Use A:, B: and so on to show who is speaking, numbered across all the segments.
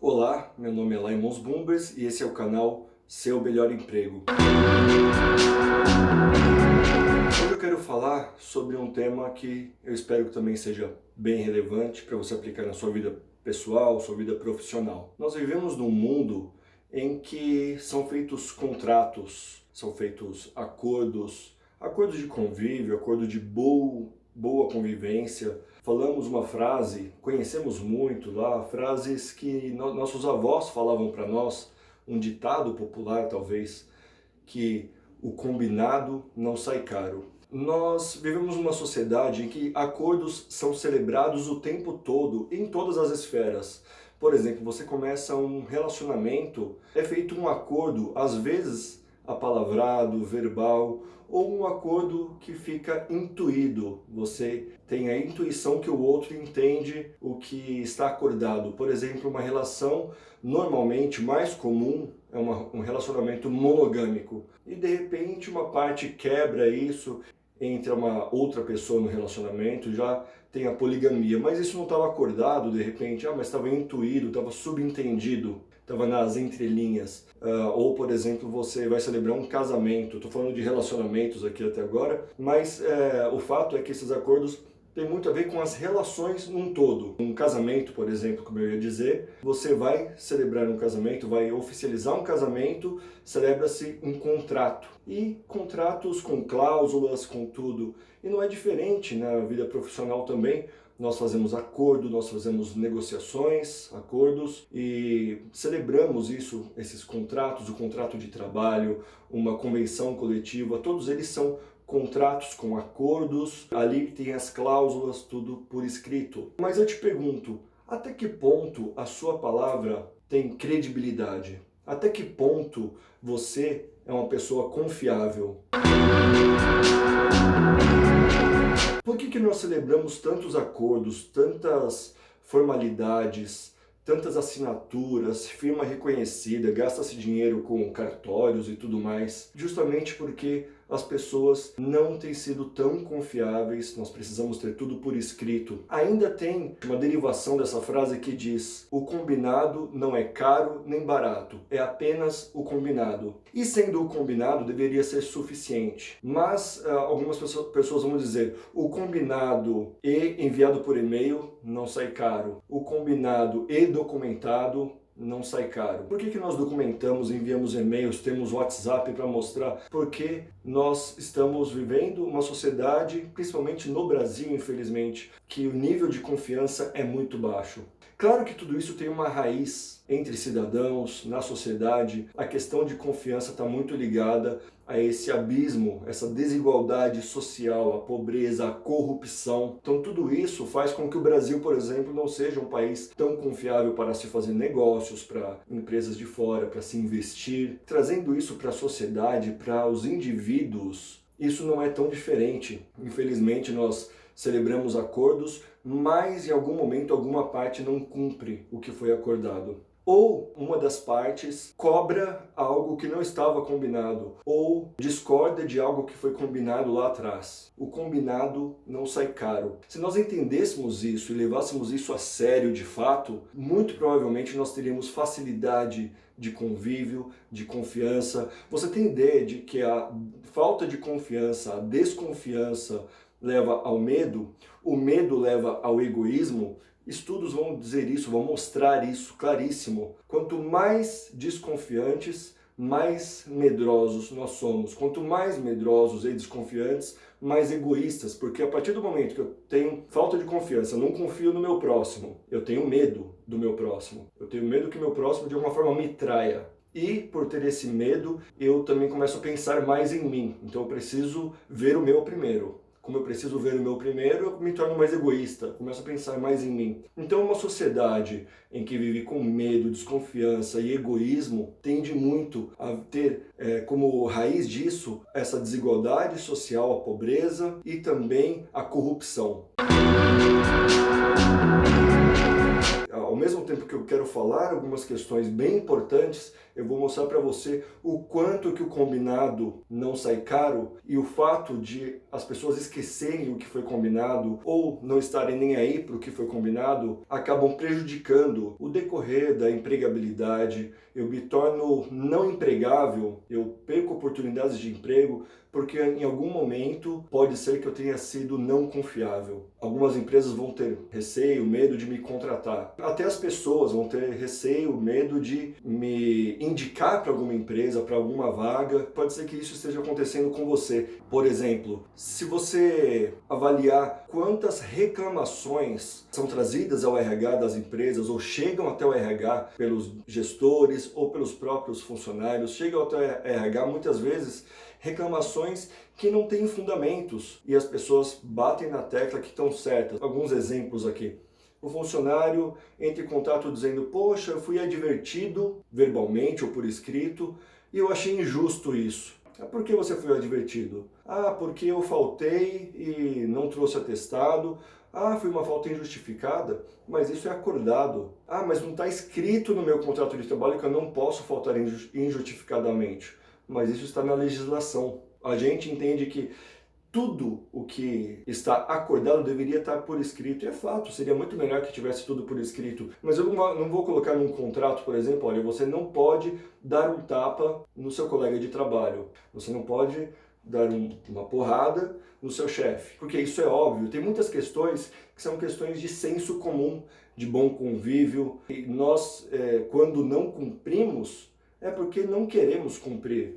A: Olá, meu nome é Laimons Bumbers e esse é o canal Seu Melhor Emprego. Hoje eu quero falar sobre um tema que eu espero que também seja bem relevante para você aplicar na sua vida pessoal, sua vida profissional. Nós vivemos num mundo em que são feitos contratos, são feitos acordos de convívio, acordo de boa convivência. Falamos uma frase, conhecemos muito lá, frases que nossos avós falavam para nós, um ditado popular talvez, que o combinado não sai caro. Nós vivemos numa sociedade em que acordos são celebrados o tempo todo, em todas as esferas. Por exemplo, você começa um relacionamento, é feito um acordo, às vezes apalavrado, verbal, ou um acordo que fica intuído. Você tem a intuição que o outro entende o que está acordado. Por exemplo, uma relação normalmente mais comum é um relacionamento monogâmico. E de repente uma parte quebra isso, entra uma outra pessoa no relacionamento, já tem a poligamia. Mas isso não estava acordado de repente, mas estava intuído, estava subentendido. Estava nas entrelinhas. Ou, por exemplo, você vai celebrar um casamento. Estou falando de relacionamentos aqui até agora, mas o fato é que esses acordos têm muito a ver com as relações num todo. Um casamento, por exemplo, como eu ia dizer, você vai celebrar um casamento, vai oficializar um casamento, celebra-se um contrato. E contratos com cláusulas, com tudo. E não é diferente na vida profissional também. Nós fazemos acordo, nós fazemos negociações, acordos e celebramos isso, esses contratos, o contrato de trabalho, uma convenção coletiva, todos eles são contratos com acordos, ali tem as cláusulas, tudo por escrito. Mas eu te pergunto, até que ponto a sua palavra tem credibilidade? Até que ponto você é uma pessoa confiável? Por que nós celebramos tantos acordos, tantas formalidades, tantas assinaturas, firma reconhecida, gasta-se dinheiro com cartórios e tudo mais? Justamente porque as pessoas não têm sido tão confiáveis, nós precisamos ter tudo por escrito. Ainda tem uma derivação dessa frase que diz: o combinado não é caro nem barato, é apenas o combinado. E sendo o combinado deveria ser suficiente. Mas algumas pessoas vão dizer: o combinado e enviado por e-mail não sai caro. O combinado e documentado não sai caro. Por que nós documentamos, enviamos e-mails, temos WhatsApp para mostrar? Porque nós estamos vivendo uma sociedade, principalmente no Brasil, infelizmente, que o nível de confiança é muito baixo. Claro que tudo isso tem uma raiz entre cidadãos, na sociedade. A questão de confiança está muito ligada a esse abismo, essa desigualdade social, a pobreza, a corrupção. Então tudo isso faz com que o Brasil, por exemplo, não seja um país tão confiável para se fazer negócios, para empresas de fora, para se investir. Trazendo isso para a sociedade, para os indivíduos, isso não é tão diferente. Infelizmente nós celebramos acordos, mas em algum momento alguma parte não cumpre o que foi acordado. Ou uma das partes cobra algo que não estava combinado, ou discorda de algo que foi combinado lá atrás. O combinado não sai caro. Se nós entendêssemos isso e levássemos isso a sério de fato, muito provavelmente nós teríamos facilidade de convívio, de confiança. Você tem ideia de que a falta de confiança, a desconfiança leva ao medo, o medo leva ao egoísmo? Estudos vão dizer isso, vão mostrar isso claríssimo. Quanto mais desconfiantes, mais medrosos nós somos. Quanto mais medrosos e desconfiantes, mais egoístas. Porque a partir do momento que eu tenho falta de confiança, não confio no meu próximo, eu tenho medo do meu próximo. Eu tenho medo que meu próximo de alguma forma me traia. E por ter esse medo, eu também começo a pensar mais em mim. Então eu preciso ver o meu primeiro. Como eu preciso ver o meu primeiro, eu me torno mais egoísta, começo a pensar mais em mim. Então uma sociedade em que vive com medo, desconfiança e egoísmo tende muito a ter como raiz disso essa desigualdade social, a pobreza e também a corrupção. Ao mesmo tempo que eu quero falar algumas questões bem importantes, eu vou mostrar para você o quanto que o combinado não sai caro e o fato de as pessoas esquecerem o que foi combinado ou não estarem nem aí para o que foi combinado, acabam prejudicando o decorrer da empregabilidade. Eu me torno não empregável, eu perco oportunidades de emprego, porque em algum momento pode ser que eu tenha sido não confiável. Algumas empresas vão ter receio, medo de me contratar. Até as pessoas vão ter receio, medo de me indicar para alguma empresa, para alguma vaga. Pode ser que isso esteja acontecendo com você. Por exemplo, se você avaliar quantas reclamações são trazidas ao RH das empresas ou chegam até o RH pelos gestores ou pelos próprios funcionários, chegam até o RH muitas vezes reclamações que não têm fundamentos e as pessoas batem na tecla que estão certas. Alguns exemplos aqui. O funcionário entra em contato dizendo: poxa, eu fui advertido verbalmente ou por escrito e eu achei injusto isso. Por que você foi advertido? Porque eu faltei e não trouxe atestado. Foi uma falta injustificada, mas isso é acordado. Mas não está escrito no meu contrato de trabalho que eu não posso faltar injustificadamente. Mas isso está na legislação. A gente entende que tudo o que está acordado deveria estar por escrito. E é fato, seria muito melhor que tivesse tudo por escrito. Mas eu não vou colocar num contrato, por exemplo, olha, você não pode dar um tapa no seu colega de trabalho. Você não pode dar uma porrada no seu chefe. Porque isso é óbvio. Tem muitas questões que são questões de senso comum, de bom convívio. E nós, quando não cumprimos, é porque não queremos cumprir.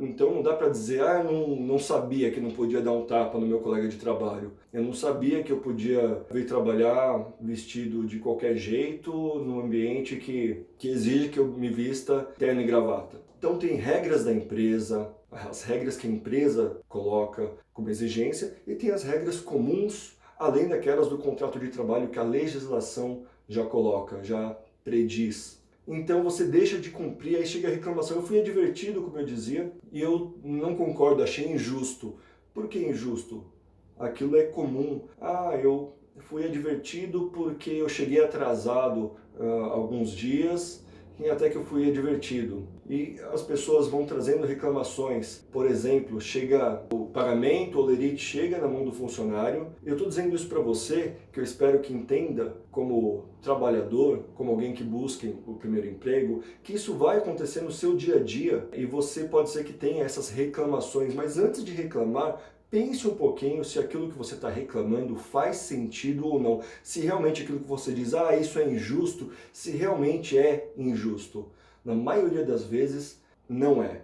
A: Então não dá para dizer, não sabia que não podia dar um tapa no meu colega de trabalho. Eu não sabia que eu podia vir trabalhar vestido de qualquer jeito num ambiente que exige que eu me vista terno e gravata. Então tem regras da empresa, as regras que a empresa coloca como exigência, e tem as regras comuns, além daquelas do contrato de trabalho que a legislação já coloca, já prediz. Então você deixa de cumprir, aí chega a reclamação. Eu fui advertido, como eu dizia, e eu não concordo, achei injusto. Por que injusto? Aquilo é comum. Eu fui advertido porque eu cheguei atrasado alguns dias e até que eu fui advertido. E as pessoas vão trazendo reclamações. Por exemplo, chega o pagamento, o holerite chega na mão do funcionário. Eu estou dizendo isso para você, que eu espero que entenda como trabalhador, como alguém que busque o primeiro emprego, que isso vai acontecer no seu dia a dia e você pode ser que tenha essas reclamações. Mas antes de reclamar, pense um pouquinho se aquilo que você está reclamando faz sentido ou não. Se realmente aquilo que você diz, isso é injusto, se realmente é injusto. Na maioria das vezes, não é.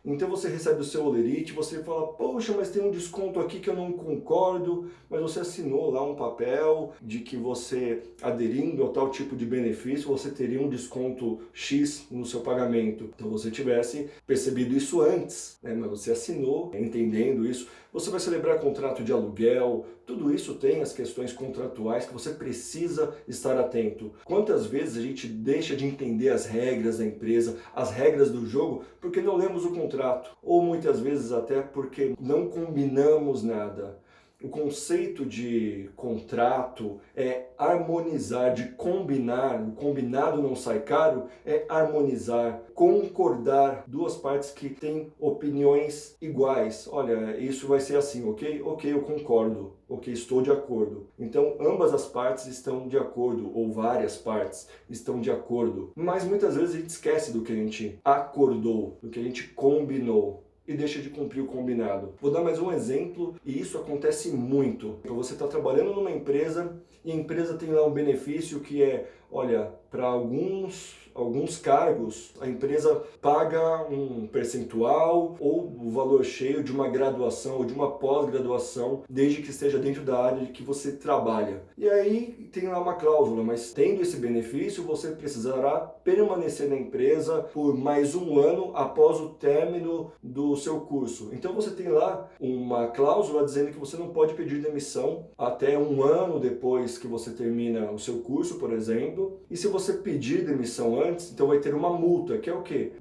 A: Então você recebe o seu holerite, você fala, poxa, mas tem um desconto aqui que eu não concordo, mas você assinou lá um papel de que você, aderindo a tal tipo de benefício, você teria um desconto X no seu pagamento. Então você tivesse percebido isso antes, né? Mas você assinou, entendendo isso. Você vai celebrar contrato de aluguel, tudo isso tem as questões contratuais que você precisa estar atento. Quantas vezes a gente deixa de entender as regras da empresa, as regras do jogo, porque não lemos o contrato, ou muitas vezes até porque não combinamos nada. O conceito de contrato é harmonizar, de combinar. O combinado não sai caro, é harmonizar, concordar. Duas partes que têm opiniões iguais. Olha, isso vai ser assim, ok? Ok, eu concordo. Ok, estou de acordo. Então, ambas as partes estão de acordo, ou várias partes estão de acordo. Mas muitas vezes a gente esquece do que a gente acordou, do que a gente combinou, e deixa de cumprir o combinado. Vou dar mais um exemplo, e isso acontece muito. Você está trabalhando numa empresa, e a empresa tem lá um benefício que é, olha, para alguns cargos, a empresa paga um percentual ou o valor cheio de uma graduação ou de uma pós-graduação, desde que esteja dentro da área que você trabalha. E aí tem lá uma cláusula, mas tendo esse benefício, você precisará permanecer na empresa por mais um ano após o término do seu curso. Então você tem lá uma cláusula dizendo que você não pode pedir demissão até um ano depois que você termina o seu curso, por exemplo. E se você pedir demissão antes, então vai ter uma multa, que é o quê?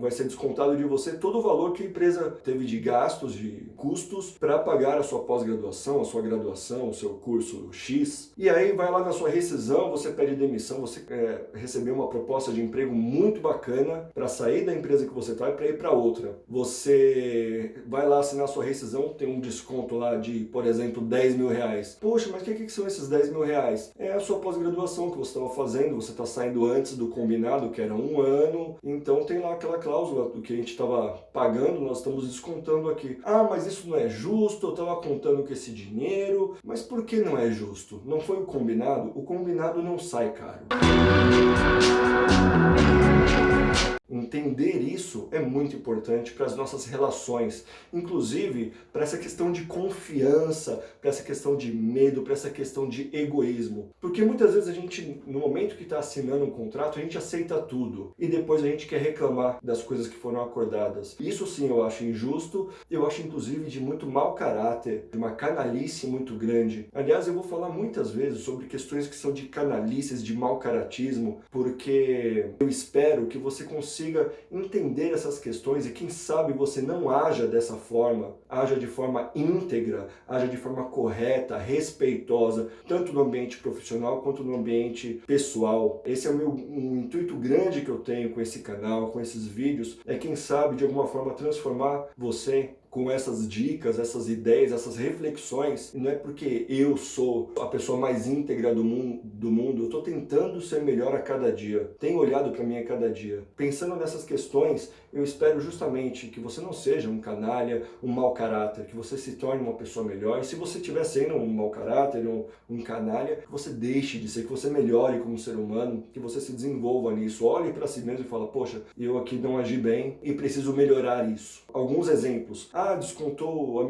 A: Vai ser descontado de você todo o valor que a empresa teve de gastos, de custos, para pagar a sua pós-graduação, a sua graduação, o seu curso X. E aí vai lá na sua rescisão, você pede demissão, você recebeu uma proposta de emprego muito bacana para sair da empresa que você está e para ir para outra. Você vai lá assinar a sua rescisão, tem um desconto lá de, por exemplo, 10 mil reais. Poxa, mas o que são esses 10 mil reais? É a sua pós-graduação que você estava fazendo, você está saindo antes do combinado, que era 1 ano, então tem lá aquela cláusula do que a gente estava pagando, nós estamos descontando aqui. Ah, mas isso não é justo, eu estava contando com esse dinheiro. Mas por que não é justo? Não foi o combinado? O combinado não sai caro. Entender isso é muito importante para as nossas relações, inclusive para essa questão de confiança, para essa questão de medo, para essa questão de egoísmo. Porque muitas vezes a gente, no momento que está assinando um contrato, a gente aceita tudo e depois a gente quer reclamar das coisas que foram acordadas. Isso sim eu acho injusto, eu acho inclusive de muito mau caráter, de uma canalice muito grande. Aliás, eu vou falar muitas vezes sobre questões que são de canalices, de mau caratismo, porque eu espero que você consiga entender essas questões e quem sabe você não haja dessa forma, haja de forma íntegra, haja de forma correta, respeitosa, tanto no ambiente profissional quanto no ambiente pessoal. Esse é um intuito grande que eu tenho com esse canal, com esses vídeos, é quem sabe de alguma forma transformar você com essas dicas, essas ideias, essas reflexões. E não é porque eu sou a pessoa mais íntegra do mundo, eu estou tentando ser melhor a cada dia. Tenho olhado para mim a cada dia. Pensando nessas questões, eu espero justamente que você não seja um canalha, um mau caráter, que você se torne uma pessoa melhor. E se você estiver sendo um mau caráter, um canalha, que você deixe de ser, que você melhore como ser humano, que você se desenvolva nisso. Olhe para si mesmo e fala, poxa, eu aqui não agi bem e preciso melhorar isso. Alguns exemplos. Descontou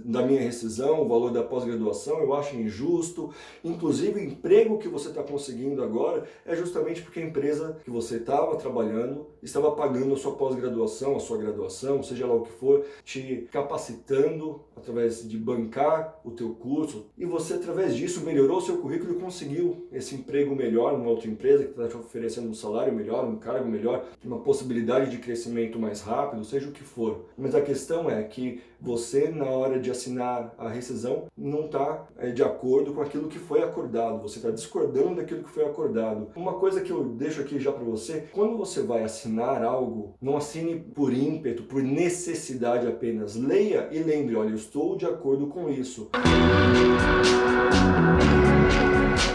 A: da minha rescisão o valor da pós-graduação, eu acho injusto. Inclusive, o emprego que você está conseguindo agora é justamente porque a empresa que você estava trabalhando estava pagando a sua pós-graduação, a sua graduação, seja lá o que for, te capacitando através de bancar o teu curso. E você, através disso, melhorou o seu currículo e conseguiu esse emprego melhor numa outra empresa que está te oferecendo um salário melhor, um cargo melhor, uma possibilidade de crescimento mais rápido, seja o que for. Mas a questão é que você, na hora de assinar a rescisão, não está de acordo com aquilo que foi acordado. Você está discordando daquilo que foi acordado. Uma coisa que eu deixo aqui já para você, quando você vai assinar algo, não assine por ímpeto, por necessidade apenas. Leia e lembre, olha, eu estou de acordo com isso.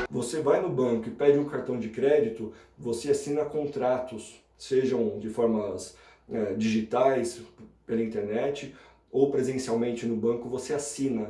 A: Você vai no banco e pede um cartão de crédito, você assina contratos, sejam de formas digitais, pela internet, ou presencialmente no banco, você assina.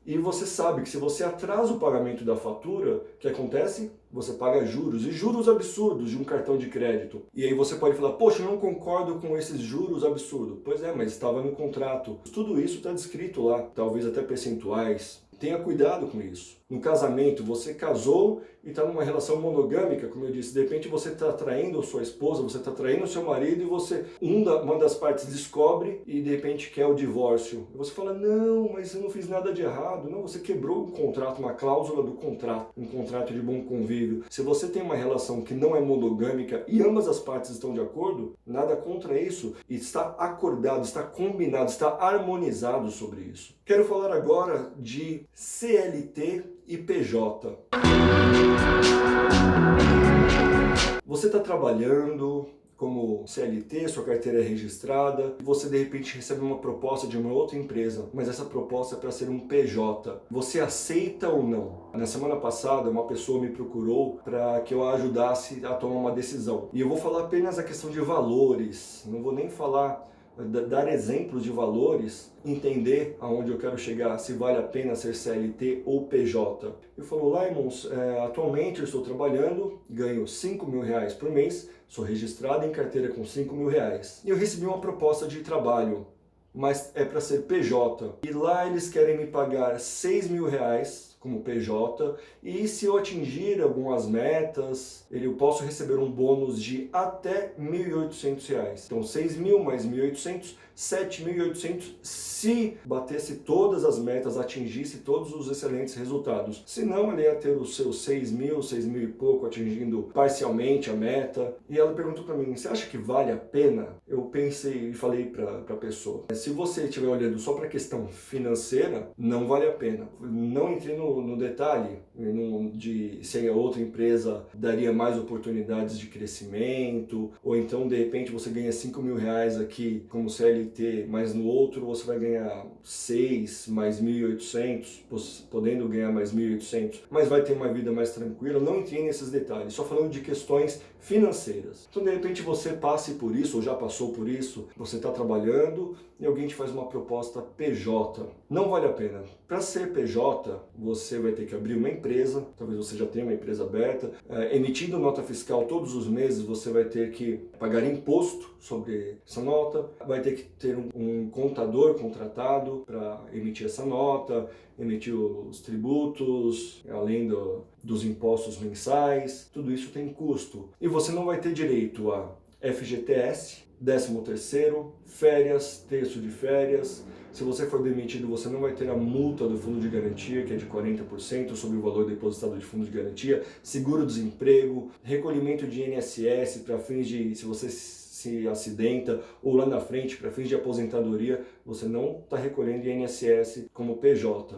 A: E você sabe que se você atrasa o pagamento da fatura, o que acontece? Você paga juros, e juros absurdos de um cartão de crédito. E aí você pode falar, poxa, eu não concordo com esses juros absurdos. Pois é, mas estava no contrato. Tudo isso está descrito lá, talvez até percentuais. Tenha cuidado com isso. No casamento, você casou e está numa relação monogâmica, como eu disse, de repente você está traindo a sua esposa, você está traindo o seu marido e uma das partes descobre e de repente quer o divórcio. E você fala, não, mas eu não fiz nada de errado. Não, você quebrou um contrato, uma cláusula do contrato, um contrato de bom convívio. Se você tem uma relação que não é monogâmica e ambas as partes estão de acordo, nada contra isso. Está acordado, está combinado, está harmonizado sobre isso. Quero falar agora de CLT e PJ. Você está trabalhando como CLT, sua carteira é registrada, e você de repente recebe uma proposta de uma outra empresa, mas essa proposta é para ser um PJ. Você aceita ou não? Na semana passada, uma pessoa me procurou para que eu a ajudasse a tomar uma decisão. E eu vou falar apenas a questão de valores, não vou nem falar, dar exemplos de valores, entender aonde eu quero chegar, se vale a pena ser CLT ou PJ. Eu falo, Laimons, atualmente eu estou trabalhando, ganho 5 mil reais por mês, sou registrado em carteira com 5 mil reais. E eu recebi uma proposta de trabalho, mas é para ser PJ. E lá eles querem me pagar 6 mil reais como PJ, e se eu atingir algumas metas, eu posso receber um bônus de até R$ 1.800. Então 6.000 mais 1.800, 7.800 se batesse todas as metas, atingisse todos os excelentes resultados. Senão ele ia ter os seus 6.000, 6.000 e pouco, atingindo parcialmente a meta. E ela perguntou para mim, você acha que vale a pena? Eu pensei e falei para a pessoa, se você estiver olhando só para a questão financeira, não vale a pena. Não entrei no detalhe de se a outra empresa daria mais oportunidades de crescimento, ou então de repente você ganha R$ 5.000 aqui como CLT, mas no outro você vai ganhar 6 mais 1.800, podendo ganhar mais 1.800, mas vai ter uma vida mais tranquila. Não entrei nesses detalhes, só falando de questões financeiras. Então de repente você passe por isso, ou já passou por isso, você está trabalhando e alguém te faz uma proposta PJ. Não vale a pena. Para ser PJ, você vai ter que abrir uma empresa, talvez você já tenha uma empresa aberta, emitindo nota fiscal todos os meses, você vai ter que pagar imposto sobre essa nota, vai ter que ter um contador contratado para emitir essa nota, emitir os tributos, além dos impostos mensais, tudo isso tem custo. E você não vai ter direito a FGTS, 13º, férias, terço de férias. Se você for demitido, você não vai ter a multa do fundo de garantia, que é de 40% sobre o valor depositado de fundo de garantia, seguro-desemprego, recolhimento de INSS para fins de, se você se acidenta, ou lá na frente, para fins de aposentadoria, você não está recolhendo INSS como PJ.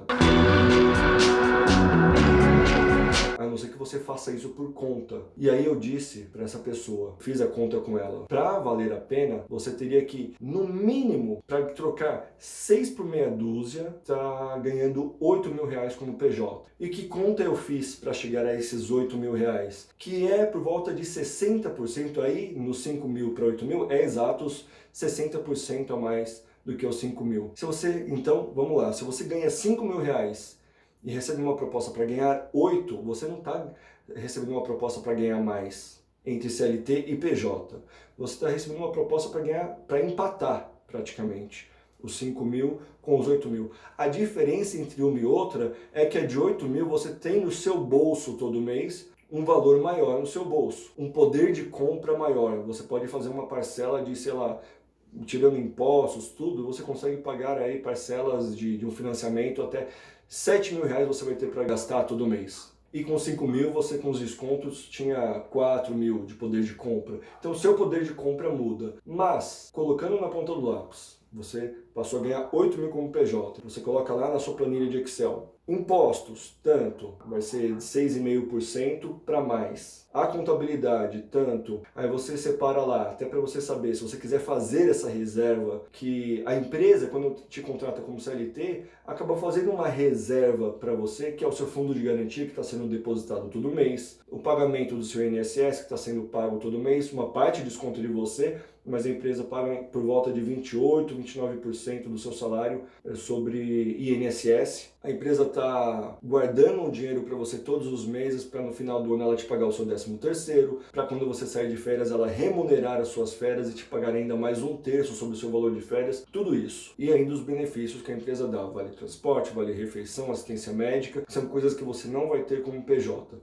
A: A não ser que você faça isso por conta. E aí eu disse para essa pessoa, fiz a conta com ela, para valer a pena, você teria que, no mínimo, para trocar 6 por meia dúzia, tá ganhando R$ 8.000 como PJ. E que conta eu fiz para chegar a esses R$ 8.000? Que é por volta de 60% aí, nos 5.000 para 8.000, é exatos 60% a mais do que os 5.000. Se você, então, vamos lá, se você ganha R$ 5.000 e recebe uma proposta para ganhar 8, você não está recebendo uma proposta para ganhar mais entre CLT e PJ. Você está recebendo uma proposta para ganhar, para empatar praticamente os 5.000 com os 8.000. A diferença entre uma e outra é que a de 8.000 você tem no seu bolso todo mês um valor maior no seu bolso, um poder de compra maior. Você pode fazer uma parcela de, sei lá, tirando impostos, tudo, você consegue pagar aí parcelas de um financiamento até R$ 7.000 você vai ter para gastar todo mês. E com 5.000 você com os descontos tinha 4.000 de poder de compra. Então o seu poder de compra muda. Mas, colocando na ponta do lápis, você passou a ganhar 8.000 como PJ. Você coloca lá na sua planilha de Excel. Impostos, tanto, vai ser de 6,5% para mais. A contabilidade, tanto. Aí você separa lá, até para você saber, se você quiser fazer essa reserva, que a empresa, quando te contrata como CLT, acaba fazendo uma reserva para você, que é o seu fundo de garantia que está sendo depositado todo mês, o pagamento do seu INSS que está sendo pago todo mês, uma parte desconto de você, mas a empresa paga por volta de 28%, 29% do seu salário sobre INSS. A empresa está guardando um dinheiro para você todos os meses para no final do ano ela te pagar o seu 13º, para quando você sair de férias ela remunerar as suas férias e te pagar ainda mais 1/3 sobre o seu valor de férias, tudo isso. E ainda os benefícios que a empresa dá, vale transporte, vale refeição, assistência médica, são coisas que você não vai ter como PJ.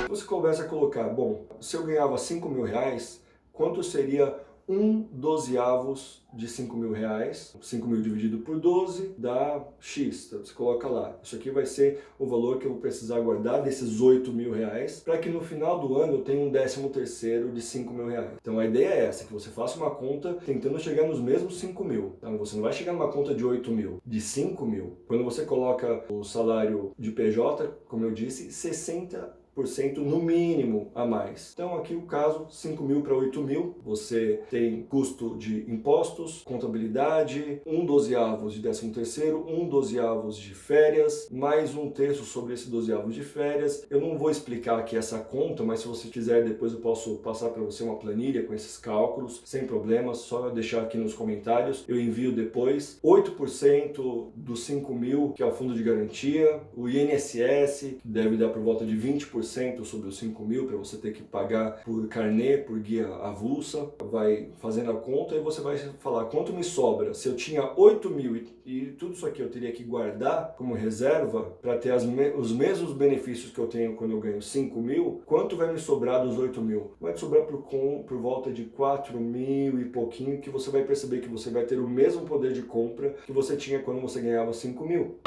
A: Você começa a colocar, bom, se eu ganhava R$ 5.000, quanto seria 1/12 de R$ 5.000? 5.000 dividido por 12 dá X. Então você coloca lá. Isso aqui vai ser o valor que eu vou precisar guardar desses R$ 8.000 para que no final do ano eu tenha um 13º de R$ 5.000. Então a ideia é essa, que você faça uma conta tentando chegar nos mesmos 5.000. Então você não vai chegar numa conta de 8.000, de 5.000. Quando você coloca o salário de PJ, como eu disse, 60% no mínimo a mais. Então aqui o caso, 5.000 para 8.000, você tem custo de impostos, contabilidade, 1/12 de 13º, 1/12 de férias, mais 1/3 sobre esse 12 de férias. Eu não vou explicar aqui essa conta, mas se você quiser depois eu posso passar para você uma planilha com esses cálculos, sem problemas, só deixar aqui nos comentários, eu envio depois. 8% dos 5.000, que é o fundo de garantia, o INSS, que deve dar por volta de 20%, 5% sobre os 5 mil para você ter que pagar por carnê, por guia avulsa, vai fazendo a conta e você vai falar quanto me sobra. Se eu tinha 8 mil e tudo isso aqui eu teria que guardar como reserva para ter os mesmos benefícios que eu tenho quando eu ganho 5 mil, quanto vai me sobrar dos 8 mil? Vai te sobrar por volta de 4 mil e pouquinho, que você vai perceber que você vai ter o mesmo poder de compra que você tinha quando você ganhava 5 mil.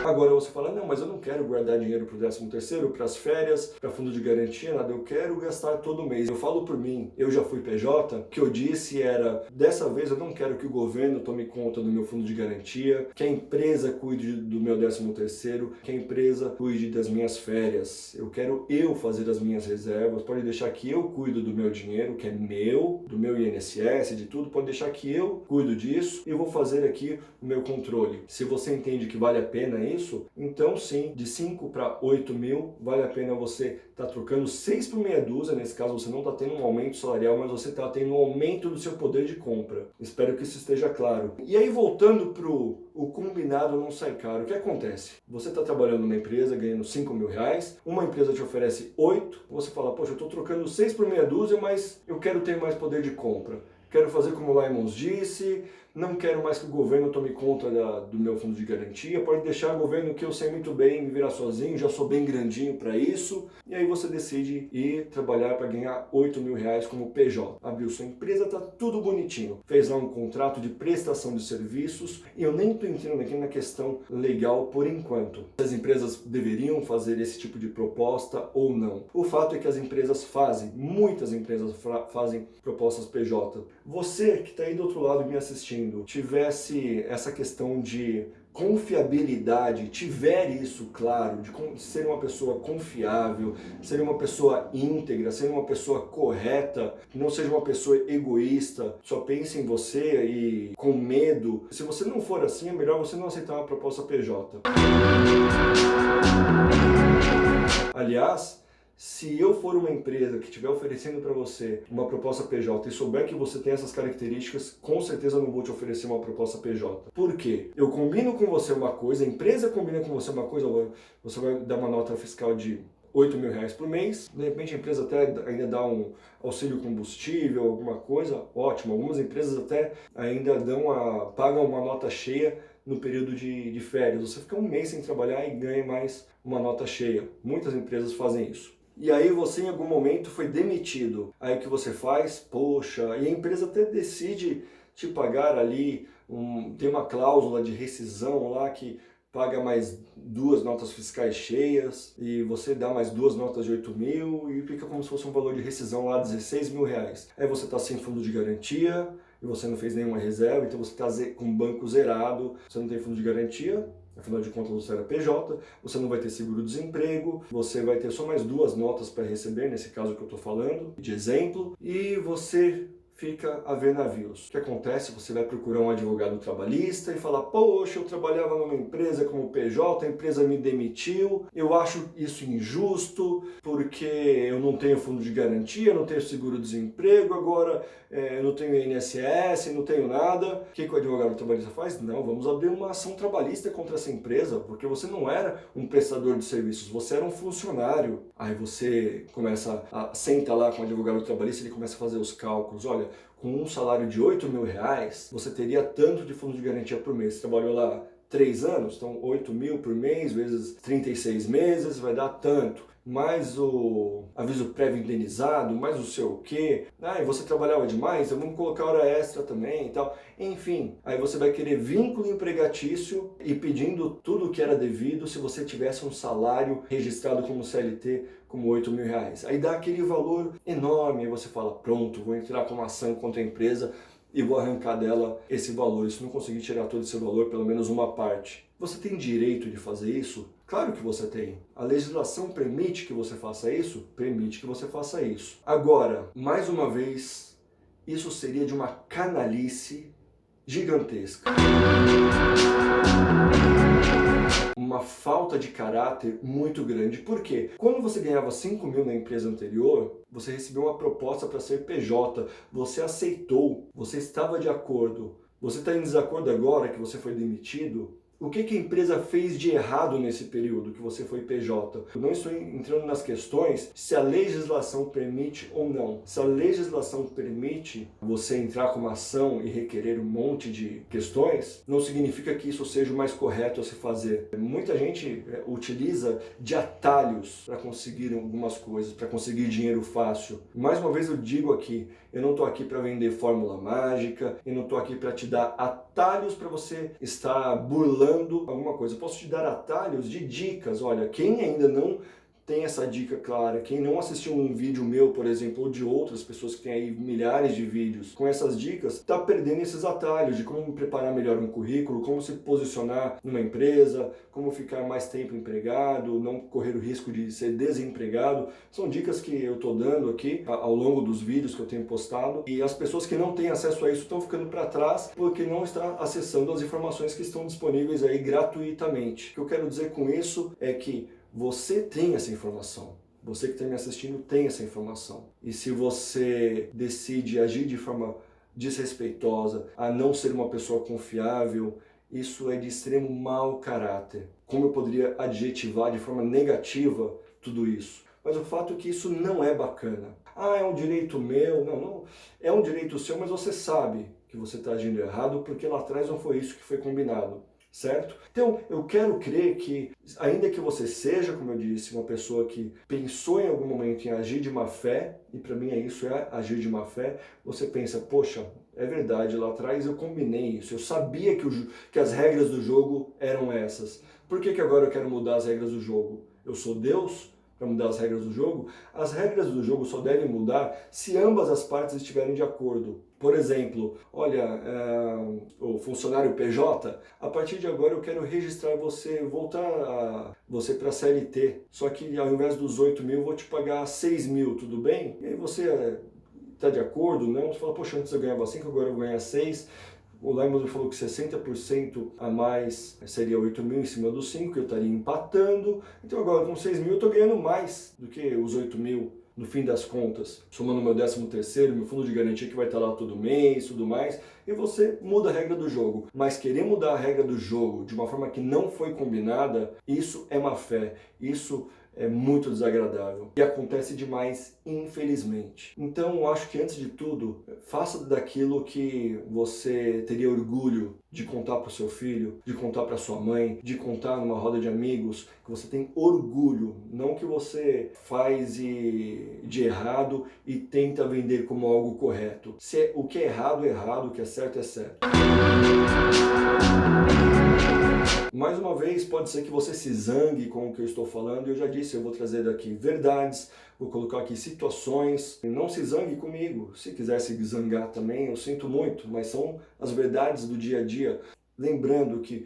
A: Agora você fala, não, mas eu não quero guardar dinheiro para o 13º, para as férias, para fundo de garantia, nada, eu quero gastar todo mês. Eu falo por mim, eu já fui PJ, o que eu disse era, dessa vez eu não quero que o governo tome conta do meu fundo de garantia, que a empresa cuide do meu 13º, que a empresa cuide das minhas férias. Eu quero eu fazer as minhas reservas, pode deixar que eu cuido do meu dinheiro, que é meu, do meu INSS, de tudo, pode deixar que eu cuido disso e vou fazer aqui o meu controle. Se você entende que vale a pena isso, então sim, de 5 para 8 mil, vale a pena você estar trocando 6 por meia dúzia. Nesse caso você não está tendo um aumento salarial, mas você está tendo um aumento do seu poder de compra. Espero que isso esteja claro. E aí, voltando para o combinado não sai caro, o que acontece? Você está trabalhando numa empresa ganhando 5 mil reais, uma empresa te oferece 8, você fala, poxa, eu estou trocando 6 por meia dúzia, mas eu quero ter mais poder de compra. Quero fazer como o Lyons disse, não quero mais que o governo tome conta do meu fundo de garantia, pode deixar o governo que eu sei muito bem me virar sozinho, já sou bem grandinho para isso. E aí você decide ir trabalhar para ganhar 8 mil reais como PJ. Abriu sua empresa, tá tudo bonitinho. Fez lá um contrato de prestação de serviços e eu nem estou entrando aqui na questão legal por enquanto. As empresas deveriam fazer esse tipo de proposta ou não. O fato é que as empresas fazem, muitas empresas fazem propostas PJ. Você que está aí do outro lado me assistindo, tivesse essa questão de confiabilidade, tiver isso claro, de ser uma pessoa confiável, ser uma pessoa íntegra, ser uma pessoa correta, que não seja uma pessoa egoísta, só pense em você e com medo. Se você não for assim, é melhor você não aceitar uma proposta PJ. Aliás, se eu for uma empresa que estiver oferecendo para você uma proposta PJ e souber que você tem essas características, com certeza eu não vou te oferecer uma proposta PJ. Por quê? Eu combino com você uma coisa, a empresa combina com você uma coisa, você vai dar uma nota fiscal de 8 mil reais por mês, de repente a empresa até ainda dá um auxílio combustível, alguma coisa, ótimo. Algumas empresas até ainda pagam uma nota cheia no período de férias. Você fica um mês sem trabalhar e ganha mais uma nota cheia. Muitas empresas fazem isso. E aí você em algum momento foi demitido. Aí o que você faz? Poxa, e a empresa até decide te pagar ali, tem uma cláusula de rescisão lá que paga mais 2 notas fiscais cheias e você dá mais 2 notas de 8 mil e fica como se fosse um valor de rescisão lá 16 mil reais. Aí você está sem fundo de garantia e você não fez nenhuma reserva, então você está com o banco zerado, você não tem fundo de garantia. Afinal de contas, você era PJ, você não vai ter seguro-desemprego, você vai ter só mais 2 notas para receber, nesse caso que eu estou falando, de exemplo, e você fica a ver navios. O que acontece? Você vai procurar um advogado trabalhista e falar, poxa, eu trabalhava numa empresa como PJ, a empresa me demitiu, eu acho isso injusto, porque eu não tenho fundo de garantia, não tenho seguro-desemprego, agora eu não tenho INSS, não tenho nada. O que o advogado trabalhista faz? Não, vamos abrir uma ação trabalhista contra essa empresa, porque você não era um prestador de serviços, você era um funcionário. Aí você senta lá com o advogado trabalhista e ele começa a fazer os cálculos. Olha, com um salário de 8 mil reais, você teria tanto de fundo de garantia por mês. Você trabalhou lá 3 anos, então 8 mil por mês vezes 36 meses vai dar tanto. Mais o aviso prévio indenizado, mais o seu quê. E você trabalhava demais, então vamos colocar hora extra também e tal. Enfim, aí você vai querer vínculo empregatício e pedindo tudo o que era devido se você tivesse um salário registrado como CLT como 8 mil reais. Aí dá aquele valor enorme, aí você fala, pronto, vou entrar com uma ação contra a empresa e vou arrancar dela esse valor. Se não conseguir tirar todo esse valor, pelo menos uma parte. Você tem direito de fazer isso? Claro que você tem. A legislação permite que você faça isso? Permite que você faça isso. Agora, mais uma vez, isso seria de uma canalice gigantesca. Uma falta de caráter muito grande. Por quê? Quando você ganhava 5 mil na empresa anterior, você recebeu uma proposta para ser PJ, você aceitou, você estava de acordo. Você está em desacordo agora que você foi demitido? O que a empresa fez de errado nesse período que você foi PJ? Eu não estou entrando nas questões se a legislação permite ou não. Se a legislação permite você entrar com uma ação e requerer um monte de questões, não significa que isso seja o mais correto a se fazer. Muita gente utiliza de atalhos para conseguir algumas coisas, para conseguir dinheiro fácil. Mais uma vez eu digo aqui, eu não estou aqui para vender fórmula mágica, eu não estou aqui para te dar atalhos para você estar burlando alguma coisa. Eu posso te dar atalhos de dicas. Olha, quem ainda não tem essa dica clara, quem não assistiu um vídeo meu, por exemplo, ou de outras pessoas que têm aí milhares de vídeos com essas dicas, está perdendo esses atalhos de como preparar melhor um currículo, como se posicionar numa empresa, como ficar mais tempo empregado, não correr o risco de ser desempregado. São dicas que eu estou dando aqui ao longo dos vídeos que eu tenho postado, e as pessoas que não têm acesso a isso estão ficando para trás porque não estão acessando as informações que estão disponíveis aí gratuitamente. O que eu quero dizer com isso é que você tem essa informação. Você que está me assistindo tem essa informação. E se você decide agir de forma desrespeitosa, a não ser uma pessoa confiável, isso é de extremo mau caráter. Como eu poderia adjetivar de forma negativa tudo isso? Mas o fato é que isso não é bacana. Ah, é um direito meu. Não. É um direito seu, mas você sabe que você está agindo errado porque lá atrás não foi isso que foi combinado. Certo? Então, eu quero crer que, ainda que você seja, como eu disse, uma pessoa que pensou em algum momento em agir de má fé, e para mim isso é agir de má fé, você pensa, poxa, é verdade, lá atrás eu combinei isso, eu sabia que as regras do jogo eram essas. Por que agora eu quero mudar as regras do jogo? Eu sou Deus para mudar as regras do jogo? As regras do jogo só devem mudar se ambas as partes estiverem de acordo. Por exemplo, olha, o funcionário PJ, a partir de agora eu quero registrar você, voltar você para a CLT, só que ao invés dos 8 mil eu vou te pagar 6 mil, tudo bem? E aí você está de acordo? Não? Você fala, poxa, antes eu ganhava 5, agora eu vou ganhar 6. O Lyman falou que 60% a mais seria 8 mil em cima dos 5, eu estaria empatando. Então agora com 6 mil eu estou ganhando mais do que os 8 mil no fim das contas. Somando meu 13º, meu fundo de garantia que vai estar lá todo mês, tudo mais. E você muda a regra do jogo. Mas querer mudar a regra do jogo de uma forma que não foi combinada, isso é má fé. Isso é muito desagradável e acontece demais, infelizmente. Então, eu acho que antes de tudo, faça daquilo que você teria orgulho de contar para o seu filho, de contar para sua mãe, de contar numa roda de amigos, que você tem orgulho, não que você faz de errado e tenta vender como algo correto. Se o que é errado, o que é certo é certo. Mais uma vez, pode ser que você se zangue com o que eu estou falando, eu já disse, eu vou trazer daqui verdades, vou colocar aqui situações, não se zangue comigo, se quiser se zangar também, eu sinto muito, mas são as verdades do dia a dia. Lembrando que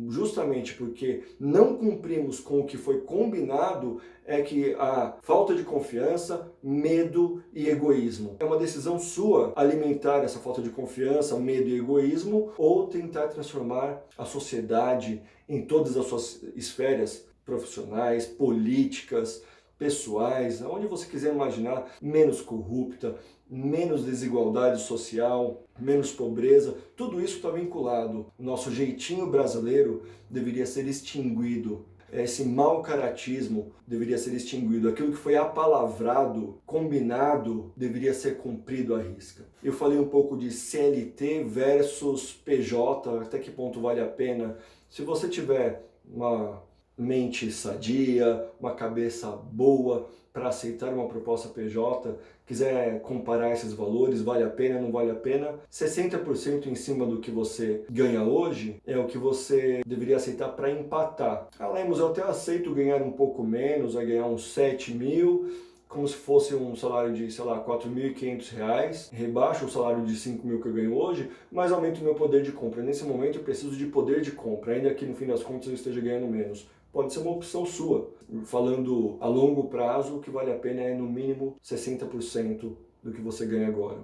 A: justamente porque não cumprimos com o que foi combinado é que a falta de confiança, medo e egoísmo. É uma decisão sua alimentar essa falta de confiança, medo e egoísmo ou tentar transformar a sociedade em todas as suas esferas profissionais, políticas, pessoais, onde você quiser imaginar, menos corrupta, menos desigualdade social, menos pobreza, tudo isso está vinculado. O nosso jeitinho brasileiro deveria ser extinguido. Esse mau caratismo deveria ser extinguido. Aquilo que foi apalavrado, combinado, deveria ser cumprido à risca. Eu falei um pouco de CLT versus PJ, até que ponto vale a pena. Se você tiver uma mente sadia, uma cabeça boa para aceitar uma proposta PJ, quiser comparar esses valores, vale a pena, não vale a pena, 60% em cima do que você ganha hoje é o que você deveria aceitar para empatar. Ah, Lemos, eu até aceito ganhar um pouco menos, vai ganhar uns 7 mil, como se fosse um salário de, sei lá, R$4.500, rebaixo o salário de 5 mil que eu ganho hoje, mas aumento o meu poder de compra. Nesse momento eu preciso de poder de compra, ainda que no fim das contas eu esteja ganhando menos. Pode ser uma opção sua. Falando a longo prazo, o que vale a pena é no mínimo 60% do que você ganha agora.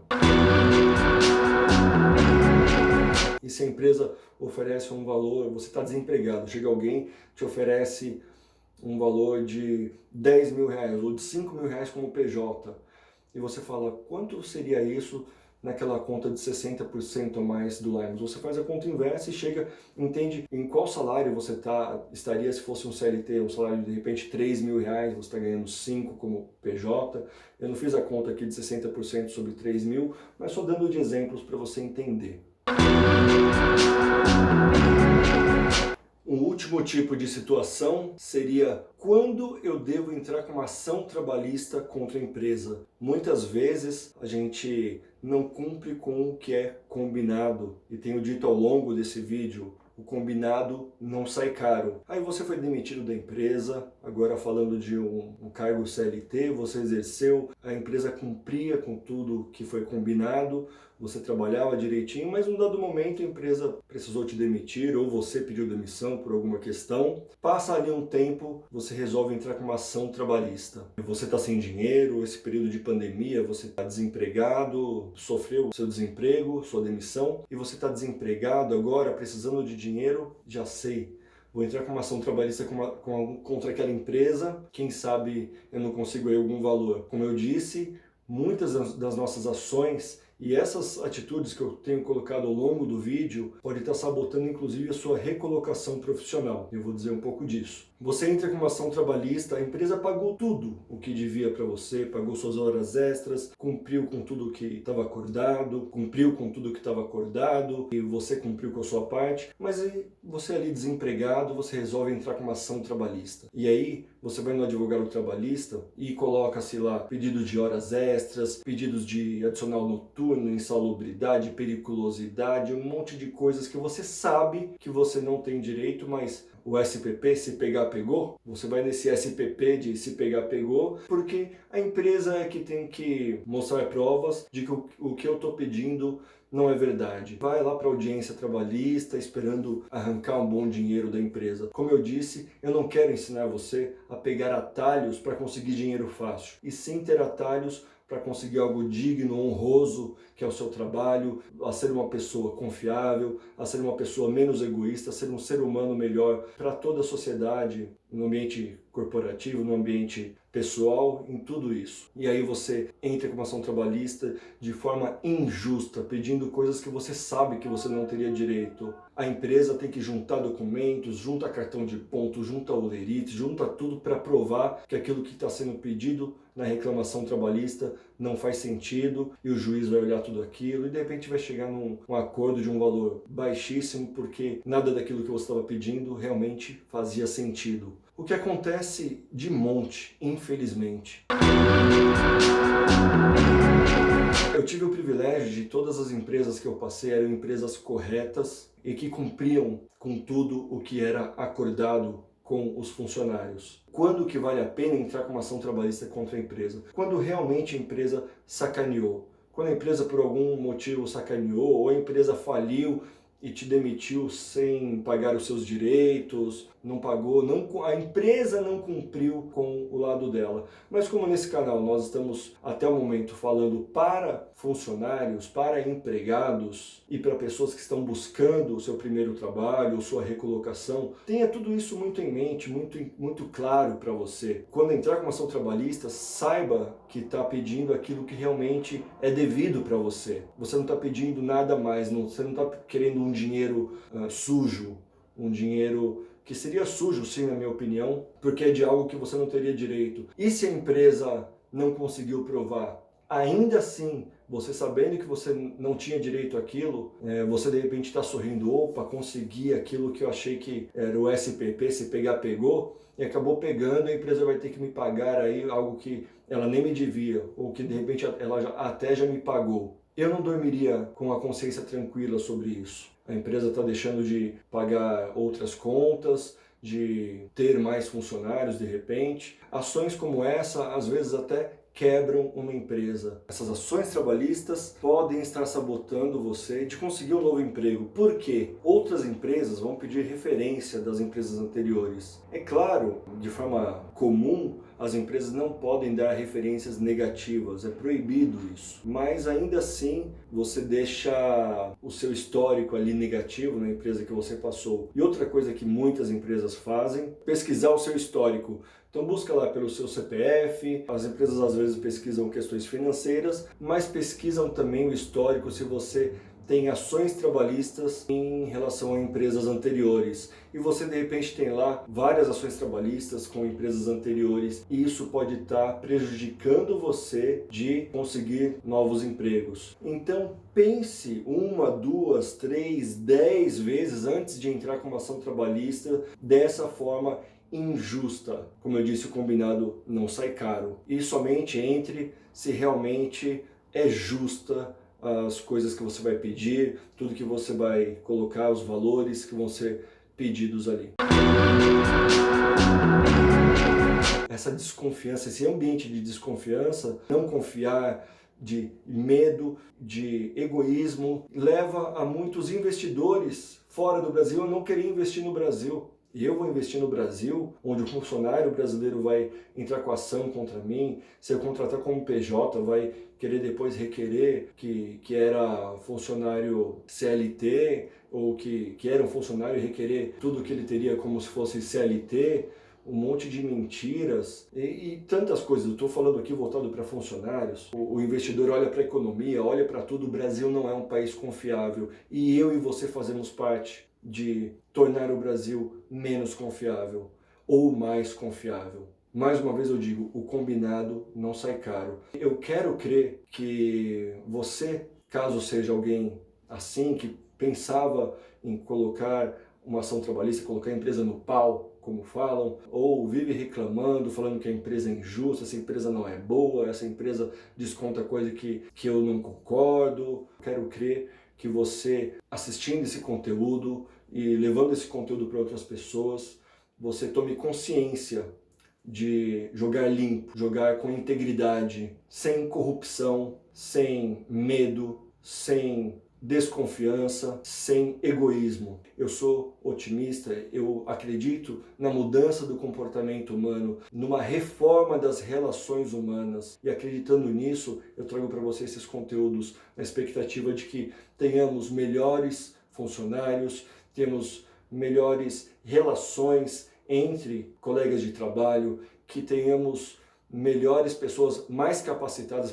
A: E se a empresa oferece um valor, você está desempregado, chega alguém, te oferece um valor de R$10 mil ou de R$5 mil como PJ, e você fala, quanto seria isso naquela conta de 60% a mais do Limes. Você faz a conta inversa e chega, entende em qual salário você estaria se fosse um CLT, um salário de repente R$ 3.000, você está ganhando 5 como PJ. Eu não fiz a conta aqui de 60% sobre 3.000, mas só dando de exemplos para você entender. Um último tipo de situação seria quando eu devo entrar com uma ação trabalhista contra a empresa. Muitas vezes a gente não cumpre com o que é combinado, e tenho dito ao longo desse vídeo, o combinado não sai caro. Aí você foi demitido da empresa, agora falando de um cargo CLT, você exerceu, a empresa cumpria com tudo que foi combinado, você trabalhava direitinho, mas num dado momento a empresa precisou te demitir ou você pediu demissão por alguma questão. Passa ali um tempo, você resolve entrar com uma ação trabalhista. Você está sem dinheiro, esse período de pandemia, você está desempregado, sofreu seu desemprego, sua demissão, e você está desempregado agora, precisando de dinheiro, já sei. Vou entrar com uma ação trabalhista contra aquela empresa, quem sabe eu não consigo aí algum valor. Como eu disse, muitas das nossas ações e essas atitudes que eu tenho colocado ao longo do vídeo podem estar sabotando inclusive a sua recolocação profissional. Eu vou dizer um pouco disso. Você entra com uma ação trabalhista, a empresa pagou tudo o que devia para você, pagou suas horas extras, cumpriu com tudo o que estava acordado, e você cumpriu com a sua parte, mas aí você ali desempregado, você resolve entrar com uma ação trabalhista. E aí você vai no advogado trabalhista e coloca-se lá pedido de horas extras, pedidos de adicional noturno, insalubridade, periculosidade, um monte de coisas que você sabe que você não tem direito, mas o SPP, se pegar, pegou. Você vai nesse SPP de se pegar, pegou, porque a empresa é que tem que mostrar provas de que o que eu estou pedindo não é verdade. Vai lá para a audiência trabalhista esperando arrancar um bom dinheiro da empresa. Como eu disse, eu não quero ensinar você a pegar atalhos para conseguir dinheiro fácil, e sim ter atalhos para conseguir algo digno, honroso, que é o seu trabalho, a ser uma pessoa confiável, a ser uma pessoa menos egoísta, a ser um ser humano melhor para toda a sociedade, no ambiente corporativo, no ambiente pessoal, em tudo isso. E aí você entra com uma ação trabalhista de forma injusta, pedindo coisas que você sabe que você não teria direito. A empresa tem que juntar documentos, junta cartão de ponto, junta olerite, junta tudo para provar que aquilo que está sendo pedido na reclamação trabalhista não faz sentido, e o juiz vai olhar tudo aquilo e de repente vai chegar num acordo de um valor baixíssimo porque nada daquilo que você estava pedindo realmente fazia sentido. O que acontece de monte, infelizmente. Eu tive o privilégio de todas as empresas que eu passei eram empresas corretas e que cumpriam com tudo o que era acordado com os funcionários. Quando que vale a pena entrar com uma ação trabalhista contra a empresa? Quando realmente a empresa sacaneou. Quando a empresa por algum motivo sacaneou, ou a empresa faliu e te demitiu sem pagar os seus direitos, não pagou, a empresa não cumpriu com o lado dela. Mas como nesse canal nós estamos até o momento falando para funcionários, para empregados e para pessoas que estão buscando o seu primeiro trabalho, sua recolocação, tenha tudo isso muito em mente, muito claro para você. Quando entrar com uma ação trabalhista, saiba que está pedindo aquilo que realmente é devido para você. Você não está pedindo nada mais, você não está querendo um dinheiro sujo, um dinheiro que seria sujo, sim, na minha opinião, porque é de algo que você não teria direito. E se a empresa não conseguiu provar, ainda assim, você sabendo que você não tinha direito àquilo, você de repente está sorrindo, opa, consegui aquilo que eu achei que era o SPP, se pegar, pegou, e acabou pegando, a empresa vai ter que me pagar aí algo que ela nem me devia, ou que de repente ela até já me pagou. Eu não dormiria com a consciência tranquila sobre isso. A empresa está deixando de pagar outras contas, de ter mais funcionários de repente. Ações como essa, às vezes até quebram uma empresa. Essas ações trabalhistas podem estar sabotando você de conseguir um novo emprego. Por quê? Outras empresas vão pedir referência das empresas anteriores. É claro, de forma comum, as empresas não podem dar referências negativas, é proibido isso. Mas ainda assim, você deixa o seu histórico ali negativo na empresa que você passou. E outra coisa que muitas empresas fazem, pesquisar o seu histórico. Então busca lá pelo seu CPF, as empresas às vezes pesquisam questões financeiras, mas pesquisam também o histórico se você tem ações trabalhistas em relação a empresas anteriores. E você de repente tem lá várias ações trabalhistas com empresas anteriores e isso pode estar prejudicando você de conseguir novos empregos. Então pense 1, 2, 3, 10 vezes antes de entrar com uma ação trabalhista dessa forma injusta. Como eu disse, o combinado não sai caro. E somente entre se realmente é justa as coisas que você vai pedir, tudo que você vai colocar, os valores que vão ser pedidos ali. Essa desconfiança, esse ambiente de desconfiança, não confiar, de medo, de egoísmo, leva a muitos investidores fora do Brasil a não querer investir no Brasil. E eu vou investir no Brasil, onde o funcionário brasileiro vai entrar com ação contra mim, se eu contratar como PJ, vai querer depois requerer que era funcionário CLT, ou que era um funcionário e requerer tudo que ele teria como se fosse CLT, um monte de mentiras e tantas coisas. Eu estou falando aqui voltado para funcionários. O investidor olha para a economia, olha para tudo. O Brasil não é um país confiável e eu e você fazemos parte de tornar o Brasil menos confiável ou mais confiável. Mais uma vez eu digo, o combinado não sai caro. Eu quero crer que você, caso seja alguém assim, que pensava em colocar uma ação trabalhista, colocar a empresa no pau, como falam, ou vive reclamando, falando que a empresa é injusta, essa empresa não é boa, essa empresa desconta coisa que eu não concordo. Quero crer que você, assistindo esse conteúdo e levando esse conteúdo para outras pessoas, você tome consciência de jogar limpo, jogar com integridade, sem corrupção, sem medo, sem desconfiança, sem egoísmo. Eu sou otimista, eu acredito na mudança do comportamento humano, numa reforma das relações humanas. E acreditando nisso, eu trago para vocês esses conteúdos na expectativa de que tenhamos melhores funcionários, temos melhores relações entre colegas de trabalho, que tenhamos melhores pessoas mais capacitadas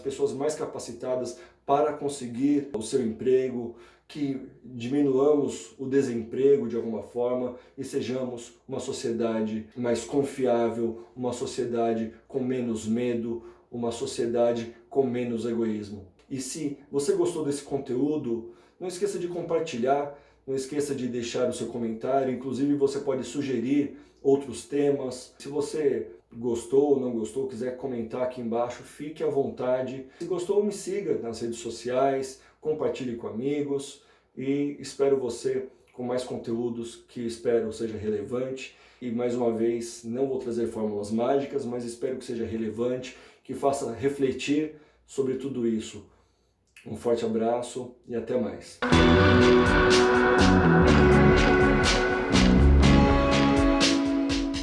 A: para conseguir o seu emprego, que diminuamos o desemprego de alguma forma e sejamos uma sociedade mais confiável, uma sociedade com menos medo, uma sociedade com menos egoísmo. E se você gostou desse conteúdo, não esqueça de compartilhar, não esqueça de deixar o seu comentário, inclusive você pode sugerir outros temas. Se você gostou ou não gostou, quiser comentar aqui embaixo, fique à vontade. Se gostou, me siga nas redes sociais, compartilhe com amigos e espero você com mais conteúdos que espero seja relevante. E mais uma vez, não vou trazer fórmulas mágicas, mas espero que seja relevante, que faça refletir sobre tudo isso. Um forte abraço e até mais.